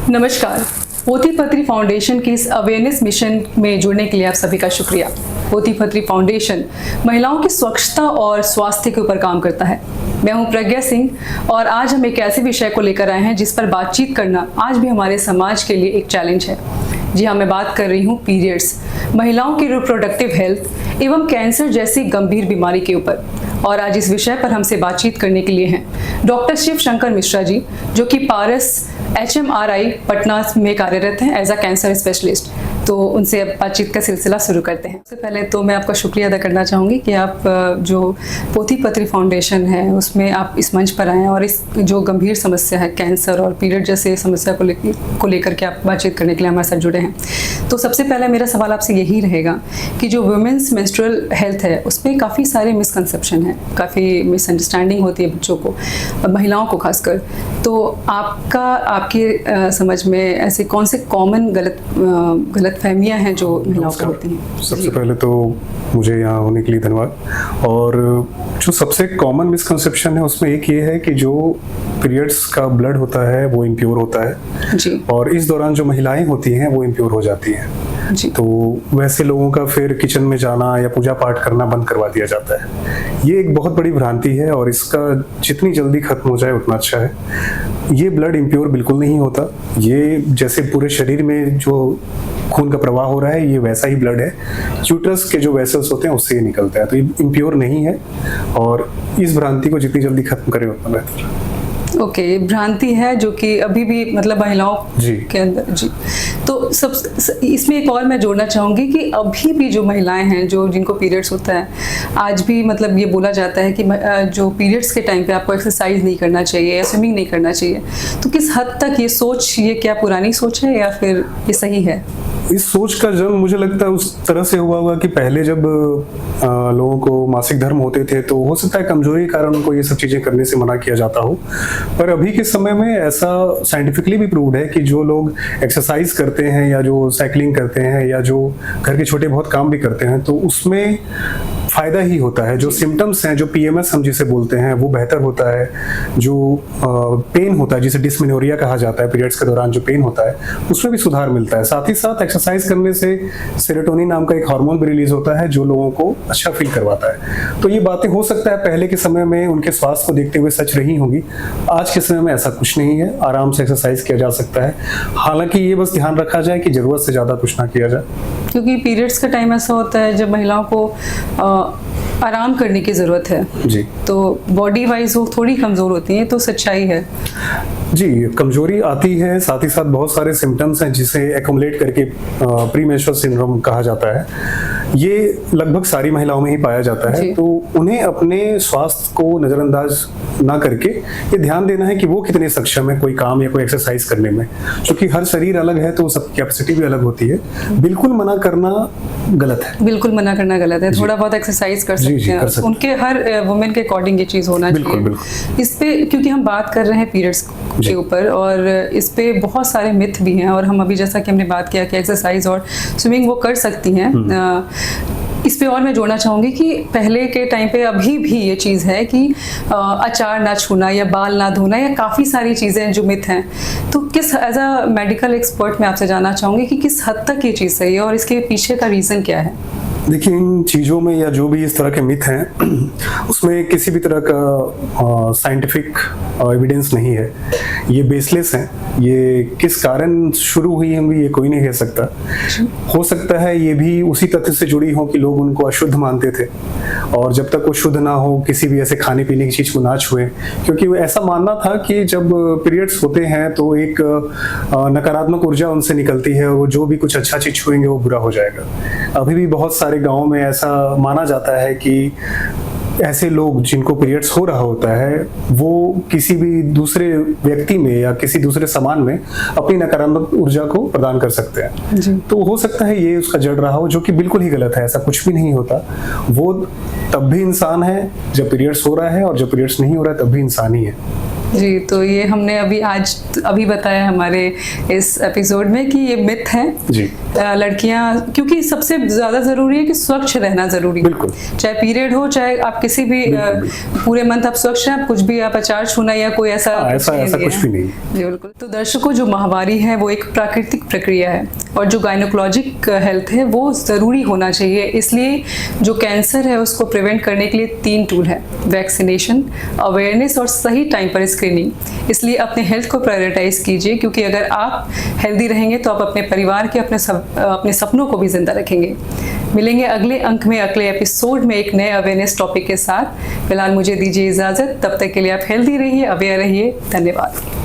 नमस्कार। पोथी पत्री फाउंडेशन की इस अवेयरनेस मिशन में जुड़ने के लिए आप सभी का शुक्रिया। पोथी पत्री फाउंडेशन महिलाओं की स्वच्छता और स्वास्थ्य के ऊपर काम करता है। मैं हूं प्रज्ञा सिंह और आज हम एक ऐसे विषय को लेकर आए हैं जिस पर बातचीत करना आज भी हमारे समाज के लिए एक चैलेंज है। जी हाँ, मैं बात कर रही हूँ पीरियड्स, महिलाओं की रिप्रोडक्टिव हेल्थ एवं कैंसर जैसी गंभीर बीमारी के ऊपर। और आज इस विषय पर हमसे बातचीत करने के लिए हैं डॉक्टर शिव शंकर मिश्रा जी, जो कि पारस HMRI पटना में कार्यरत हैं एज अ कैंसर स्पेशलिस्ट। तो उनसे अब बातचीत का सिलसिला शुरू करते हैं। सबसे पहले तो मैं आपका शुक्रिया अदा करना चाहूँगी कि आप जो पोथी पत्री फाउंडेशन है उसमें आप इस मंच पर आए और इस जो गंभीर समस्या है कैंसर और पीरियड जैसे समस्या को लेकर के आप बातचीत करने के लिए हमारे साथ जुड़े हैं। तो सबसे पहला मेरा सवाल आपसे यही रहेगा कि जो वुमेन्स मेंस्ट्रुअल हेल्थ है उसमें काफ़ी सारे मिसकंसेप्शन हैं, काफ़ी मिसअंडरस्टैंडिंग होती है बच्चों को, महिलाओं को खासकर। तो आपकी समझ में ऐसे कौन से कॉमन गलत फहमियां हैं जो महिलाओं को होती हैं? सबसे पहले तो मुझे यहाँ होने के लिए धन्यवाद। और जो सबसे कॉमन मिसकंसेप्शन है उसमें एक ये है कि जो पीरियड्स का ब्लड होता है वो इम्प्योर होता है जी। और इस दौरान जो महिलाएं होती हैं वो इम्प्योर हो जाती हैं जी। तो वैसे लोगों का फिर किचन में जाना या पूजा पाठ करना बंद करवा दिया जाता है। ये एक बहुत बड़ी भ्रांति है और इसका जितनी जल्दी खत्म हो जाए उतना अच्छा है। ये ब्लड इम्प्योर बिल्कुल नहीं होता। ये जैसे पूरे शरीर में जो खून का प्रवाह हो रहा है ये वैसा ही ब्लड है, यूट्रस के जो वेसल्स होते हैं उससे ये निकलता है। तो ये इम्प्योर नहीं है और इस भ्रांति को जितनी जल्दी खत्म करें उतना बेहतर। ओके, भ्रांति है जो कि अभी भी मतलब महिलाओं के अंदर जी। तो इसमें एक और मैं जोड़ना चाहूँगी कि अभी भी जो महिलाएं हैं जो जिनको पीरियड्स होता है, आज भी मतलब ये बोला जाता है कि जो पीरियड्स के टाइम पे आपको एक्सरसाइज नहीं करना चाहिए या स्विमिंग नहीं करना चाहिए। तो किस हद तक ये सोच, ये क्या पुरानी सोच है या फिर ये सही है? इस सोच का जन्म मुझे लगता है उस तरह से हुआ होगा कि पहले जब लोगों को मासिक धर्म होते थे तो हो सकता है कमजोरी के कारण उनको ये सब चीजें करने से मना किया जाता हो। पर अभी के समय में ऐसा साइंटिफिकली भी प्रूव्ड है कि जो लोग एक्सरसाइज करते हैं या जो साइकिलिंग करते हैं या जो घर के छोटे बहुत काम भी करते हैं तो उसमें फायदा ही होता है। जो सिम्टम्स हैं, जो PMS हम जिसे बोलते हैं, वो बेहतर होता है। जो पेन होता है जिसे डिस्मेनोरिया कहा जाता है, पीरियड्स के दौरान जो पेन होता है उसमें भी सुधार मिलता है। साथ ही साथ एक्सरसाइज करने से सेरोटोनिन नाम का एक हार्मोन भी रिलीज होता है जो लोगों को अच्छा फील करवाता है। तो ये बातें हो सकता है पहले के समय में उनके स्वास्थ्य को देखते हुए सच रही होंगी। आज के समय में ऐसा कुछ नहीं है, आराम से एक्सरसाइज किया जा सकता है। हालांकि ये बस ध्यान रखा जाए कि जरूरत से ज्यादा कुछ ना किया जाए, क्योंकि पीरियड्स का टाइम ऐसा होता है जब महिलाओं को आराम करने की ज़रूरत है जी। तो बॉडी वाइज वो थोड़ी कमज़ोर होती हैं, तो सच्चाई है जी। कमजोरी आती है, साथ ही साथ बहुत सारे सिम्टम्स हैं जिसे एक्युमुलेट करके प्रीमेंस्ट्रुअल सिंड्रोम कहा जाता है। ये लगभग सारी महिलाओं में ही पाया जाता है। तो उन्हें अपने स्वास्थ्य को नज़रअंदाज ना करके ये ध्यान देना है कि वो कितने सक्षम है कोई काम या कोई एक्सरसाइज करने में। क्योंकि हर शरीर अलग है तो सबकी कैपेसिटी भी अलग होती है। बिल्कुल मना करना गलत है, बिल्कुल मना करना गलत है। थोड़ा बहुत एक्सरसाइज कर सकते हैं, उनके हर वुमेन के अकॉर्डिंग ये चीज़ होना चाहिए। इस पे क्योंकि हम बात कर रहे हैं पीरियड्स के ऊपर और इस पे बहुत सारे मिथ भी हैं और हम अभी जैसा कि हमने बात किया कि एक्सरसाइज और स्विमिंग वो कर सकती हैं। इस पे और मैं जोड़ना चाहूँगी कि पहले के टाइम पे अभी भी ये चीज़ है कि अचार ना छूना या बाल ना धोना या काफ़ी सारी चीज़ें जो मिथ हैं। तो किस एज अ मेडिकल एक्सपर्ट मैं आपसे जानना चाहूँगी कि किस हद तक ये चीज़ सही है और इसके पीछे का रीज़न क्या है? देखिए, इन चीज़ों में या जो भी इस तरह के मिथ हैं उसमें किसी भी तरह का साइंटिफिक एविडेंस नहीं है। ये बेसलेस हैं। ये किस कारण शुरू हुई होंगी ये कोई नहीं कह सकता। हो सकता है ये भी उसी तथ्य से जुड़ी हो कि लोग उनको अशुद्ध मानते थे और जब तक वो शुद्ध ना हो किसी भी ऐसे खाने पीने की चीज़ को ना छुएं, क्योंकि वो ऐसा मानना था कि जब पीरियड्स होते हैं तो एक नकारात्मक ऊर्जा उनसे निकलती है, वो जो भी कुछ अच्छा चीज़ छुएंगे वो बुरा हो जाएगा। अभी भी बहुत सारे गाँव में ऐसा माना जाता है कि ऐसे लोग जिनको पीरियड्स हो रहा होता है वो किसी भी दूसरे व्यक्ति में या किसी दूसरे सामान में अपनी नकारात्मक ऊर्जा को प्रदान कर सकते हैं जी। तो हो सकता है ये उसका जड़ रहा हो, जो कि बिल्कुल ही गलत है। ऐसा कुछ भी नहीं होता। वो तब भी इंसान है जब पीरियड्स हो रहा है और जब पीरियड्स नहीं हो रहा है तब भी इंसान ही है। जी, तो ये हमने अभी बताया हमारे इस एपिसोड में कि ये मिथ है। जी। लड़कियां, क्योंकि सबसे ज्यादा जरूरी है कि स्वच्छ रहना जरूरी है। बिल्कुल। चाहे पीरियड हो, चाहे आप किसी भी पूरे मंथ आप स्वच्छ हैं, आप कुछ भी आप अचार छूना या कोई ऐसा कुछ भी नहीं। जी बिल्कुल। तो दर्शकों, जो माहवारी है वो एक प्राकृतिक प्रक्रिया है और जो गायनोकोलॉजिक हेल्थ है वो जरूरी होना चाहिए। इसलिए जो कैंसर है उसको प्रिवेंट करने के लिए 3 टूल है: वैक्सीनेशन, अवेयरनेस और सही टाइम पर स्क्रीनिंग। इसलिए अपने हेल्थ को प्रायोरिटाइज कीजिए, क्योंकि अगर आप हेल्दी रहेंगे तो आप अपने परिवार के अपने सपनों को भी जिंदा रखेंगे। मिलेंगे अगले अंक में, अगले एपिसोड में एक नए अवेयरनेस टॉपिक के साथ। फिलहाल मुझे दीजिए इजाजत, तब तक के लिए आप हेल्दी रहिए, अवेयर रहिए। धन्यवाद।